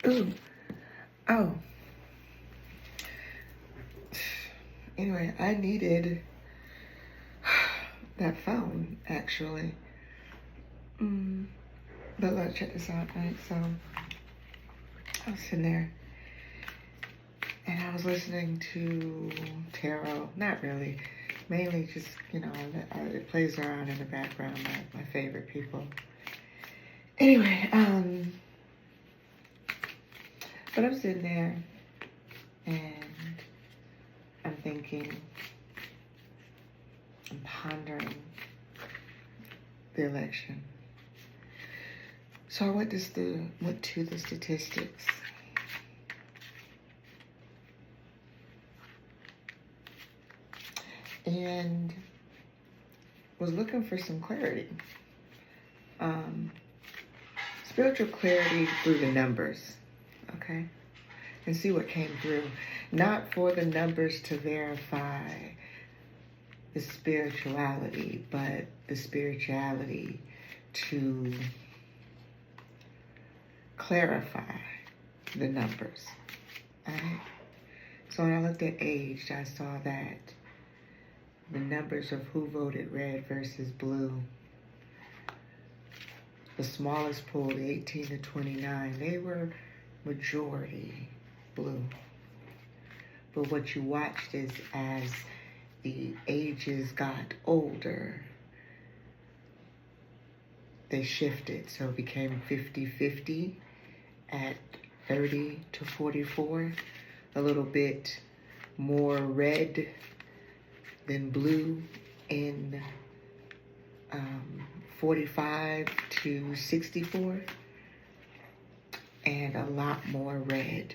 Ooh. Oh. Anyway, I needed that phone, actually. But let's check this out, right? So I was sitting there and I was listening to tarot. Not really. Mainly just, it plays around in the background, my favorite people. Anyway, but I'm sitting there and I'm thinking, I'm pondering the election. So I went to the statistics. And was looking for some clarity. Spiritual clarity through the numbers, okay? And see what came through. Not for the numbers to verify the spirituality, but the spirituality to clarify the numbers, all right? So when I looked at age, I saw that the numbers of who voted red versus blue, the smallest pool, the 18 to 29, they were majority blue. But what you watched is as the ages got older, they shifted. So it became 50-50 at 30 to 44, a little bit more red than blue in 45 to 64, and a lot more red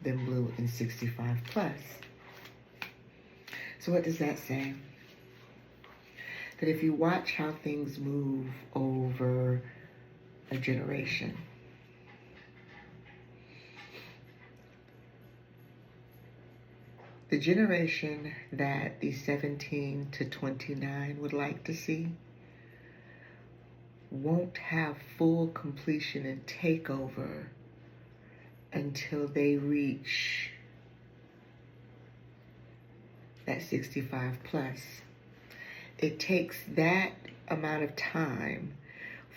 than blue in 65 plus. So what does that say? That if you watch how things move over a generation, the generation that the 17 to 29 would like to see won't have full completion and takeover until they reach that 65 plus. It takes that amount of time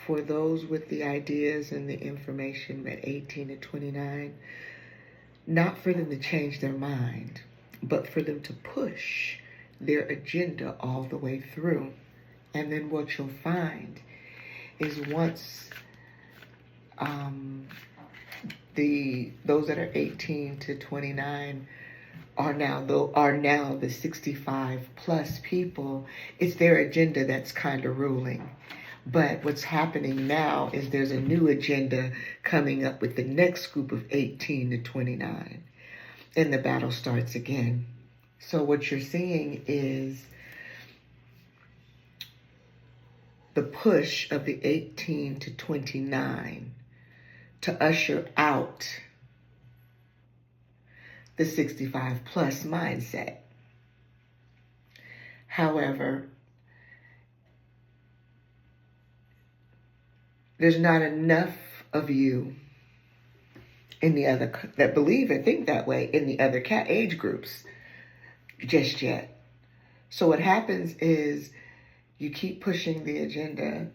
for those with the ideas and the information at 18 to 29, not for them to change their mind, but for them to push their agenda all the way through. And then what you'll find is once those that are 18 to 29 are now the 65 plus people, it's their agenda that's kind of ruling. But what's happening now is there's a new agenda coming up with the next group of 18 to 29, and the battle starts again. So what you're seeing is the push of the 18 to 29 to usher out the 65 plus mindset. However, there's not enough of you in the other that believe and think that way in the other age groups just yet. So what happens is you keep pushing the agenda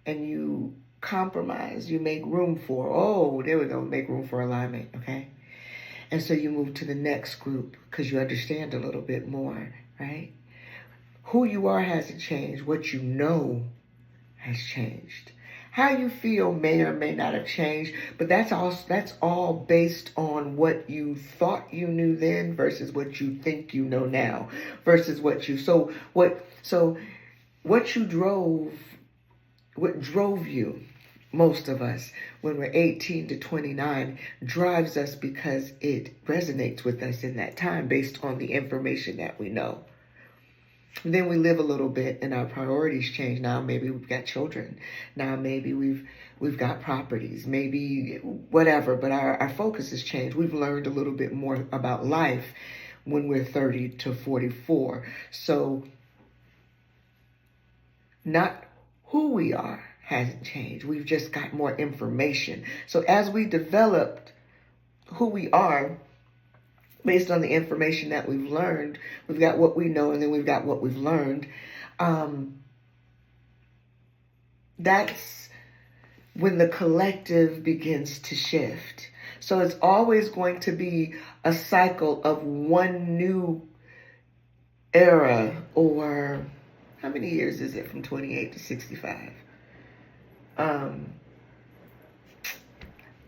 and you compromise, you make room for, there we go, make room for alignment, okay? And so you move to the next group because you understand a little bit more, right? Who you are hasn't changed. What you know has changed. How you feel may or may not have changed, but that's all based on what you thought you knew then versus what you think you know now versus what drove you, most of us, when we're 18 to 29, drives us because it resonates with us in that time based on the information that we know. And then we live a little bit and our priorities change. Now maybe we've got children. Now maybe we've got properties, maybe whatever, but our focus has changed. We've learned a little bit more about life when we're 30 to 44. So not who we are hasn't changed. We've just got more information. So as we developed who we are based on the information that we've learned. We've got what we know, and then we've got what we've learned. That's when the collective begins to shift. So it's always going to be a cycle of one new era, or how many years is it from 28 to 65?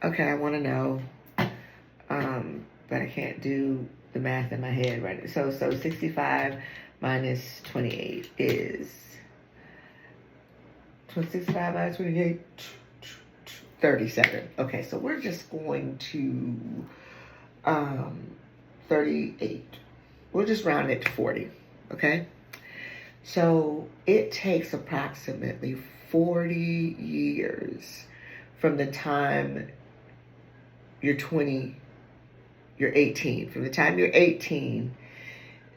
Okay, I want to know, but I can't do the math in my head right now. So 65 minus 28 is 65 minus 28, 37. Okay, so we're just going to 38. We'll just round it to 40, okay? So it takes approximately 40 years from the time you're 20, you're 18. From the time you're 18,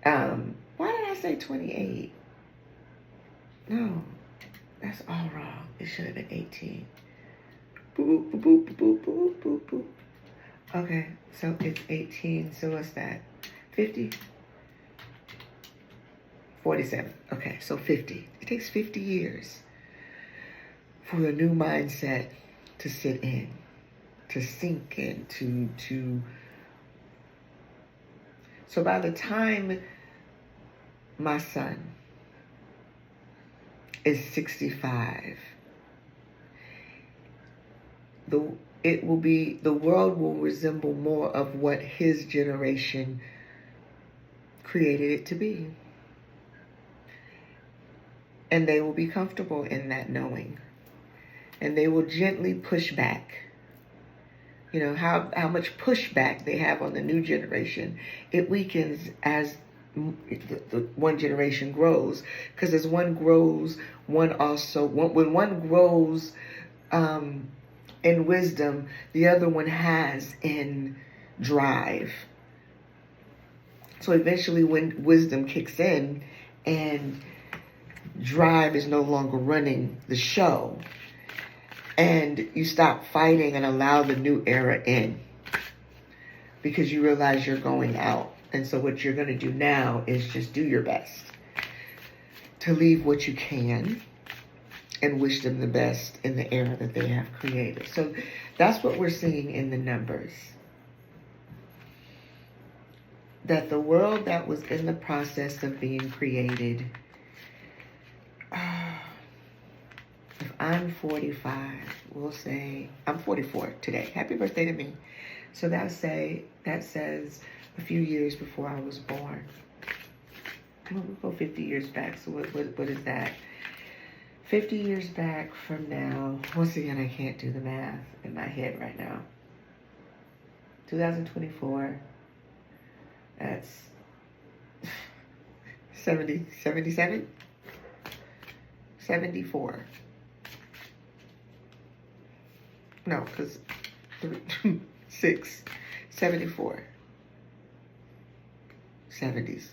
why did I say 28? No, that's all wrong. It should have been 18. Boop, boop, boop, boop, boop, boop, boop. Okay, so it's 18, so what's that? 50? 47. Okay, so 50. It takes 50 years for a new mindset to sit in, to sink in, to... So by the time my son is 65, the world will resemble more of what his generation created it to be. And they will be comfortable in that knowing. And they will gently push back. You know, how much pushback they have on the new generation, it weakens as the one generation grows. Because as one grows, when one grows in wisdom, the other one has in drive. So eventually when wisdom kicks in and drive is no longer running the show, and you stop fighting and allow the new era in, because you realize you're going out. And so what you're going to do now is just do your best to leave what you can and wish them the best in the era that they have created. So that's what we're seeing in the numbers. That the world that was in the process of being created, if I'm 45, we'll say, I'm 44 today. Happy birthday to me. So that says a few years before I was born. We'll go 50 years back. So what is that? 50 years back from now. Once again, I can't do the math in my head right now. 2024. That's 77? 74. No, because 6, 74. 70s.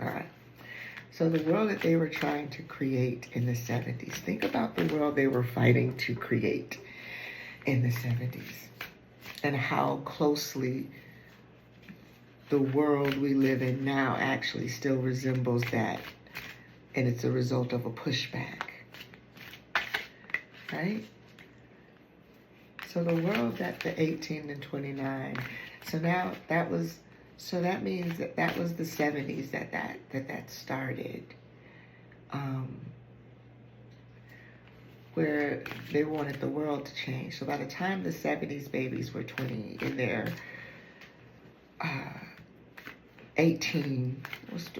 All right. So the world that they were trying to create in the 70s, think about the world they were fighting to create in the 70s, and how closely the world we live in now actually still resembles that, and it's a result of a pushback, right? So the world that the 18 and 29, so now that means that was the 70s that started, where they wanted the world to change. So by the time the 70s babies were 20, in their 18,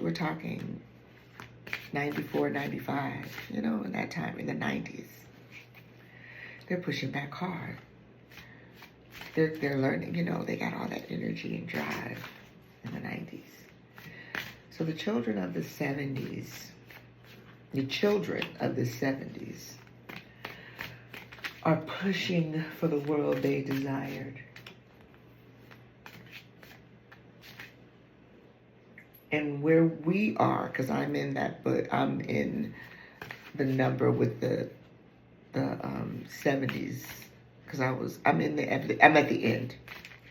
we're talking 94, 95, you know, in that time, in the 90s. They're pushing back hard. They're learning, you know, they got all that energy and drive in the 90s. So the children of the 70s are pushing for the world they desired. And where we are, because I'm in that, but I'm in the number with the 70s, because I'm at the end.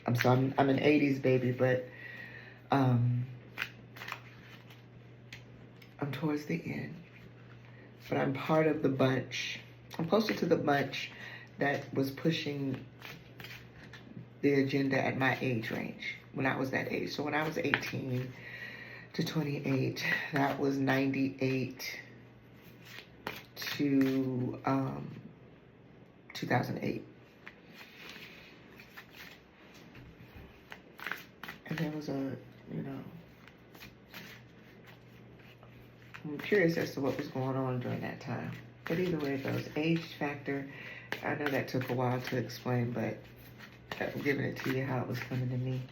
I'm an 80s baby, but I'm towards the end. But I'm part of the bunch. I'm closer to the bunch that was pushing the agenda at my age range, when I was that age. So when I was 18 to 28, that was 98 to 2008. And there was I'm curious as to what was going on during that time. But either way it goes, age factor, I know that took a while to explain, but I'm giving it to you how it was coming to me.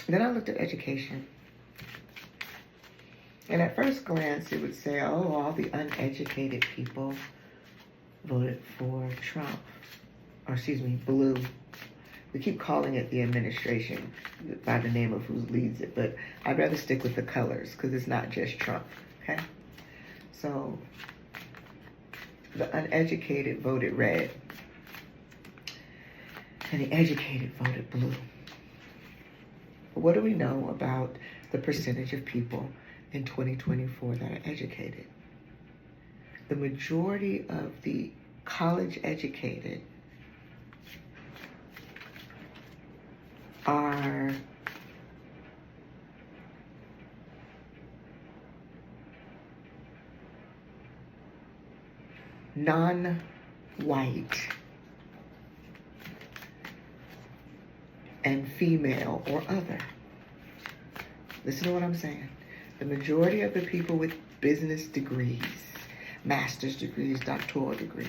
Then I looked at education. And at first glance, it would say, oh, all the uneducated people voted for Trump. Or excuse me, blue. We keep calling it the administration by the name of who leads it, but I'd rather stick with the colors because it's not just Trump, okay? So the uneducated voted red, and the educated voted blue. What do we know about the percentage of people in 2024 that are educated? The majority of the college educated are non-white and female or other. Listen to what I'm saying. The majority of the people with business degrees, master's degrees, doctoral degrees,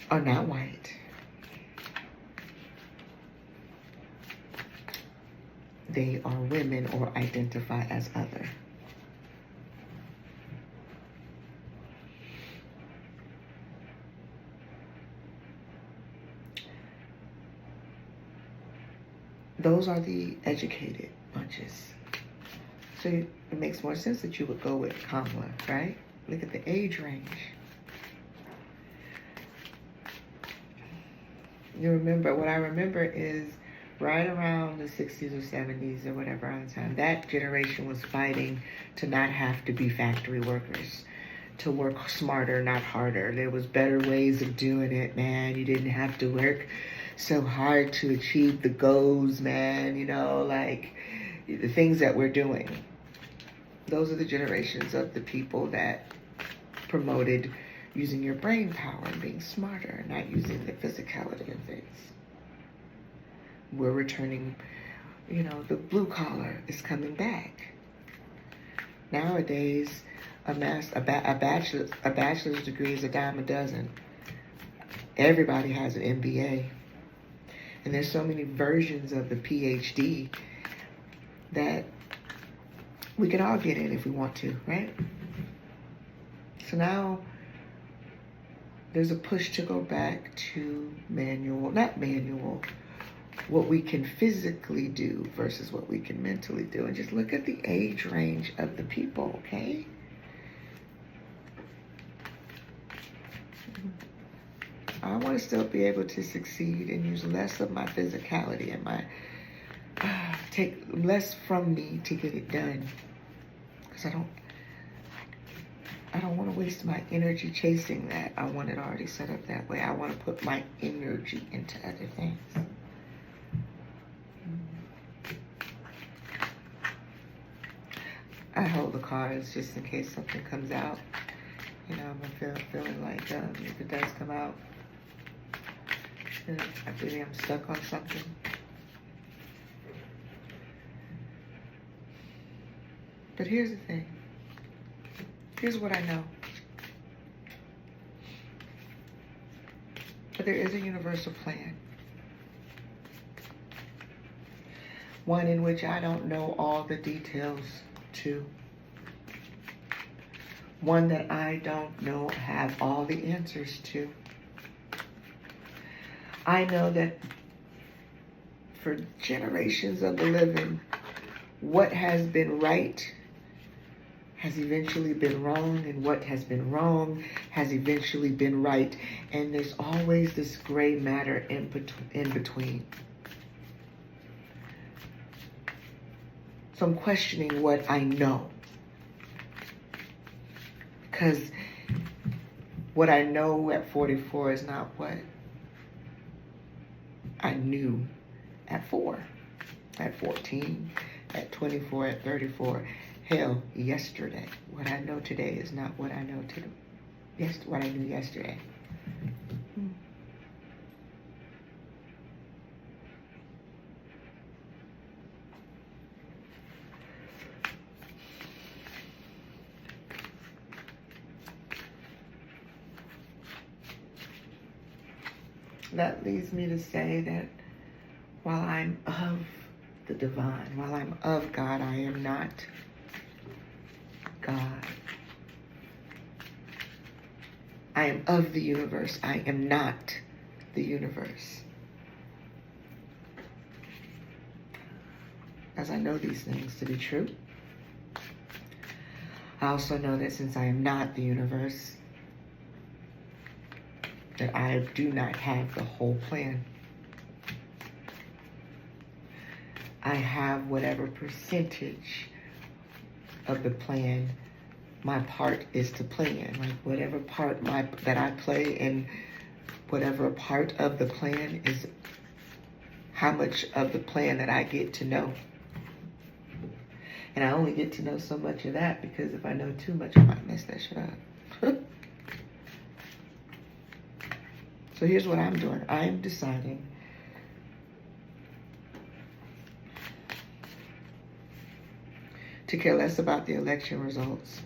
are not white. They are women or identify as other. Those are the educated bunches. So it makes more sense that you would go with Kamala, right? Look at the age range. You remember, what I remember is right around the 60s or 70s or whatever around the time, that generation was fighting to not have to be factory workers, to work smarter, not harder. There was better ways of doing it, man. You didn't have to work so hard to achieve the goals, man. Like the things that we're doing. Those are the generations of the people that promoted using your brain power and being smarter, not using the physicality of things. We're returning, the blue collar is coming back. Nowadays, a bachelor's degree is a dime a dozen. Everybody has an MBA. And there's so many versions of the PhD that we can all get in if we want to, right? So now there's a push to go back to what we can physically do versus what we can mentally do. And just look at the age range of the people, okay? I want to still be able to succeed and use less of my physicality and take less from me to get it done. Because I don't want to waste my energy chasing that. I want it already set up that way. I want to put my energy into other things. I hold the cards just in case something comes out. I'm feeling like if it does come out, I feel like I'm stuck on something. But here's the thing. Here's what I know. But there is a universal plan. One in which I don't know all the details to. One that I don't have all the answers to. I know that for generations of the living, what has been right has eventually been wrong, and what has been wrong has eventually been right. And there's always this gray matter in between. So I'm questioning what I know. Because what I know at 44 is not what I knew at 4, at 14, at 24, at 34. Hell, yesterday. What I know today is not what I know today. What I knew yesterday. That leads me to say that while I'm of the divine, while I'm of God, I am not God. I am of the universe. I am not the universe. As I know these things to be true, I also know that since I am not the universe, that I do not have the whole plan. I have whatever percentage of the plan my part is to play in. Like whatever part that I play in, whatever part of the plan is how much of the plan that I get to know. And I only get to know so much of that because if I know too much, I might mess that shit up. So here's what I'm doing. I'm deciding to care less about the election results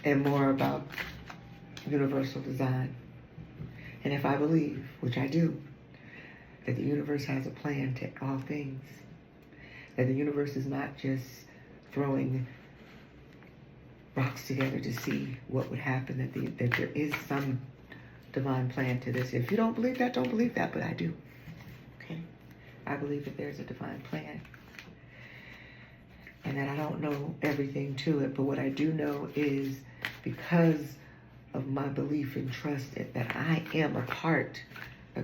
and more about universal design. And if I believe, which I do, that the universe has a plan to all things, that the universe is not just throwing rocks together to see what would happen, that there is some divine plan to this. If you don't believe that, don't believe that, but I do. Okay? I believe that there's a divine plan. And that I don't know everything to it, but what I do know is because of my belief and trust that I am a part, a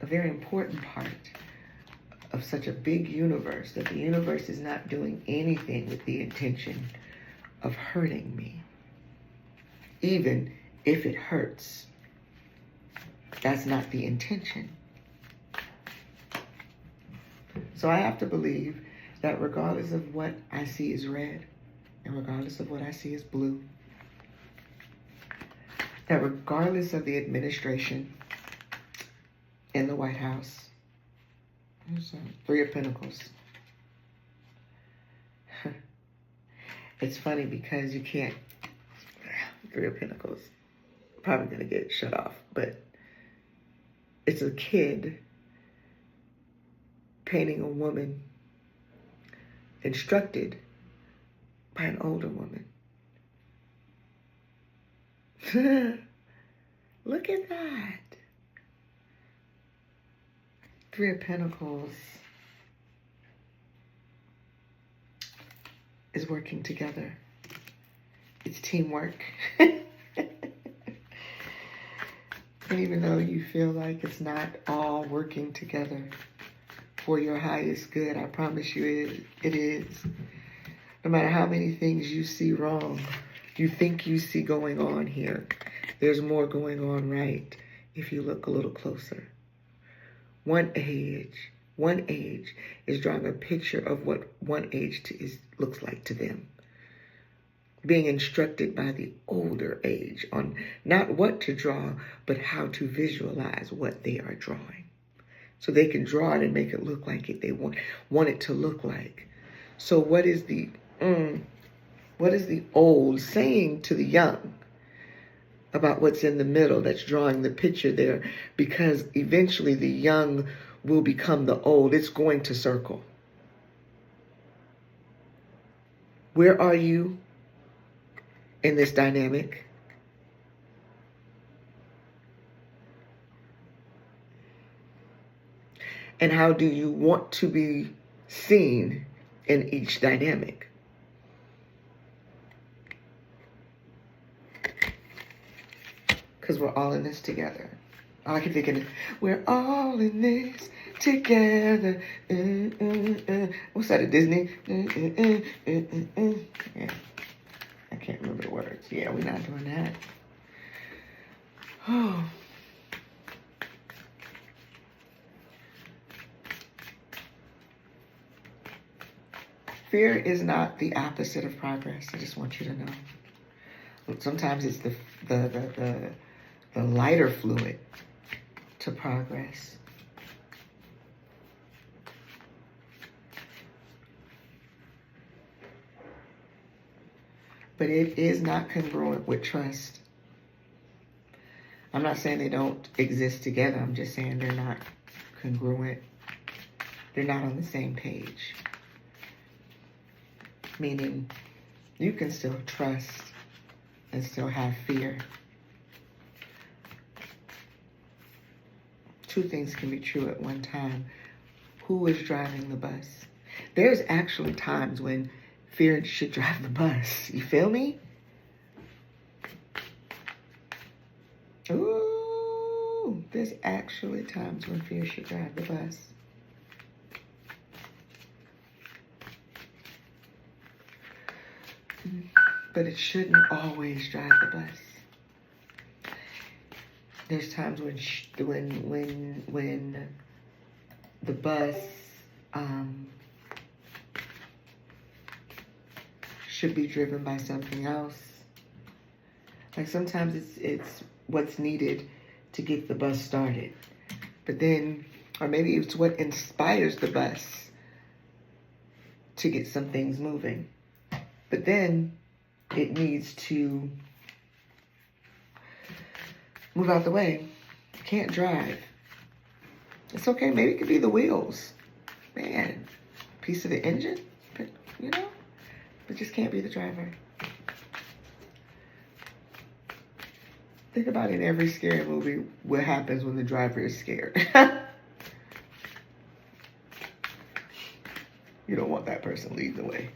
very important part of such a big universe, that the universe is not doing anything with the intention of hurting me. Even if it hurts, that's not the intention. So I have to believe that regardless of what I see is red, and regardless of what I see is blue, that regardless of the administration in the White House, there's Three of Pentacles. It's funny because you can't, Three of Pentacles, probably gonna get shut off, but it's a kid painting a woman instructed by an older woman. Look at that. Three of Pentacles is working together. It's teamwork. And even though you feel like it's not all working together for your highest good, I promise you it is. No matter how many things you see wrong, you think you see going on here, there's more going on right if you look a little closer. One age is drawing a picture of what one age looks like to them. Being instructed by the older age on not what to draw, but how to visualize what they are drawing. So they can draw it and make it look like it they want it to look like. So what is the old saying to the young about what's in the middle that's drawing the picture there? Because eventually the young will become the old. It's going to circle. Where are you in this dynamic? And how do you want to be seen in each dynamic? Because we're all in this together. All I keep thinking is, we're all in this together. What's that, a Disney? Yeah, I can't remember the words. Yeah, we're not doing that. Oh. Fear is not the opposite of progress. I just want you to know. Sometimes it's the lighter fluid to progress. But it is not congruent with trust. I'm not saying they don't exist together. I'm just saying they're not congruent. They're not on the same page. Meaning you can still trust and still have fear. Two things can be true at one time. Who is driving the bus? There's actually times when fear should drive the bus. You feel me? Ooh, there's actually times when fear should drive the bus. But it shouldn't always drive the bus. There's times when the bus should be driven by something else. Like sometimes it's what's needed to get the bus started. But then, or maybe it's what inspires the bus to get some things moving. But then it needs to move out the way. Can't drive. It's okay. Maybe it could be the wheels. Man, piece of the engine, you know? But just can't be the driver. Think about in every scary movie what happens when the driver is scared. You don't want that person leading the way.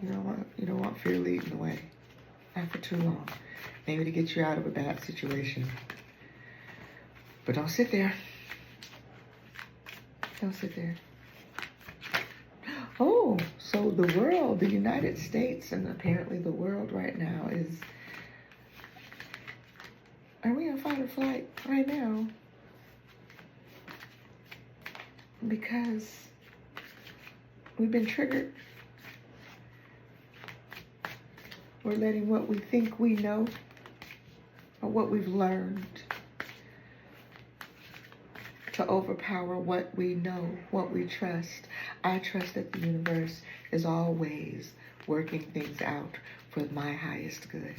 You don't want fear leading the way. Not for too long. Maybe to get you out of a bad situation. But don't sit there. Don't sit there. Oh, so the world, the United States, and apparently the world right now is... Are we in fight or flight right now? Because we've been triggered. We're letting what we think we know or what we've learned to overpower what we know, what we trust. I trust that the universe is always working things out for my highest good.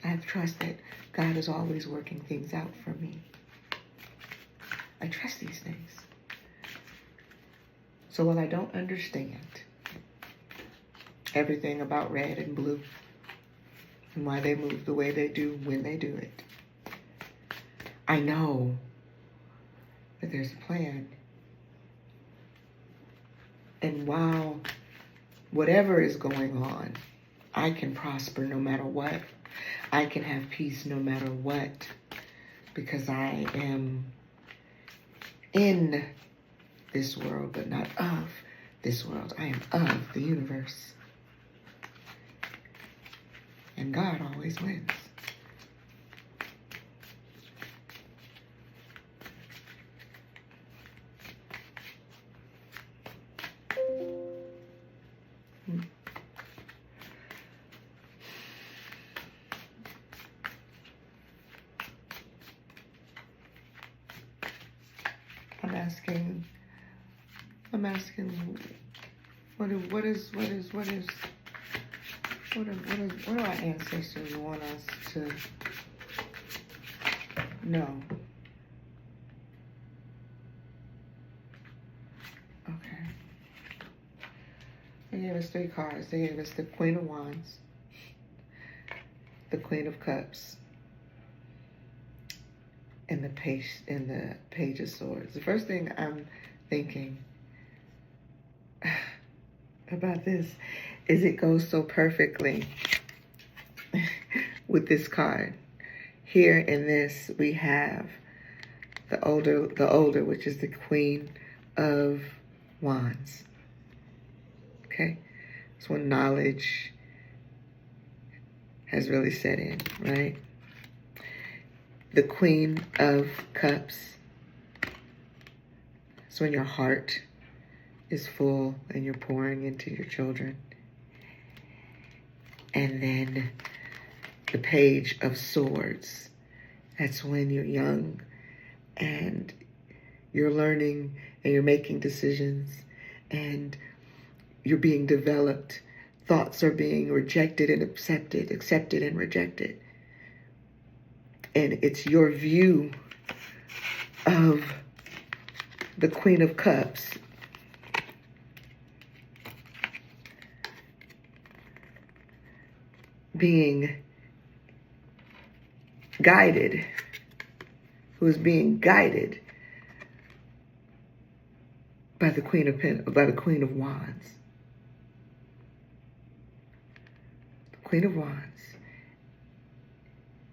I have trust that God is always working things out for me. I trust these things. So while I don't understand everything about red and blue and why they move the way they do when they do it, I know that there's a plan. And while whatever is going on, I can prosper no matter what. I can have peace no matter what, because I am in this world, but not of this world. I am of the universe. And God always wins. I'm asking, what do our ancestors want us to know? Okay. They gave us 3 cards. They gave us the Queen of Wands, the Queen of Cups, and the Page of Swords. The first thing I'm thinking about this is it goes so perfectly with this card. Here in this, we have the older, which is the Queen of Wands. Okay? It's when knowledge has really set in, right? The Queen of Cups. It's when your heart is full and you're pouring into your children. And then the Page of Swords. That's when you're young and you're learning and you're making decisions and you're being developed. Thoughts are being rejected and accepted and rejected. And it's your view of the Queen of Cups being guided, who is being guided by the Queen of Wands. The Queen of Wands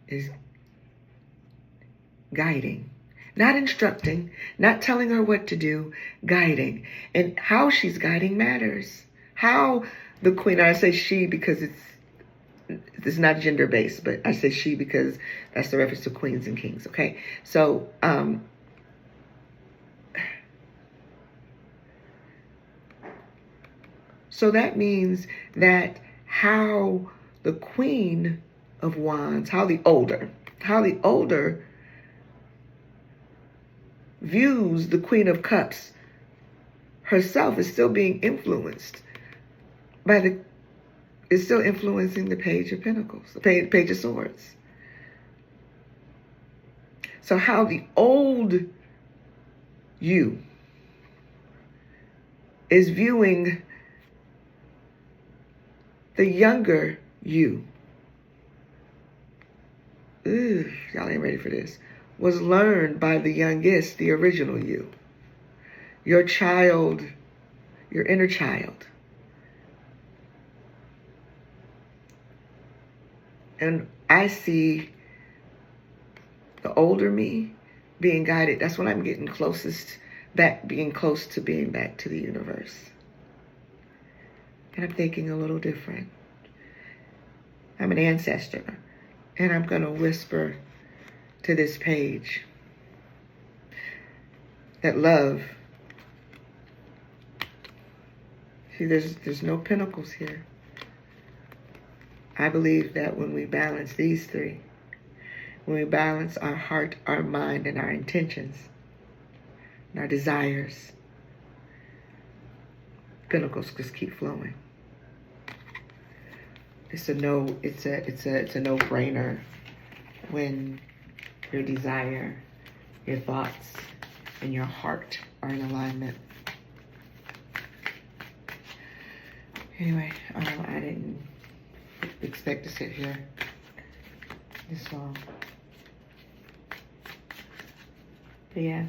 is guiding, not instructing, not telling her what to do, guiding. And how she's guiding matters. How the Queen, I say she because it's not gender-based, but I say she because that's the reference to queens and kings, okay? So, so that means that how the Queen of Wands, how the older views the Queen of Cups herself is still being influenced by is still influencing the Page of Pentacles, the Page of Swords. So how the old you is viewing the younger you. Ooh, y'all ain't ready for this. Was learned by the youngest, the original you. Your child, your inner child. And I see the older me being guided. That's when I'm getting closest back, being close to being back to the universe. And I'm thinking a little different. I'm an ancestor. And I'm going to whisper to this page that love. See, there's no pentacles here. I believe that when we balance these three, when we balance our heart, our mind, and our intentions, and our desires, pentacles just keep flowing. It's a no-brainer when your desire, your thoughts, and your heart are in alignment. Anyway, I didn't expect to sit here this long. But yeah.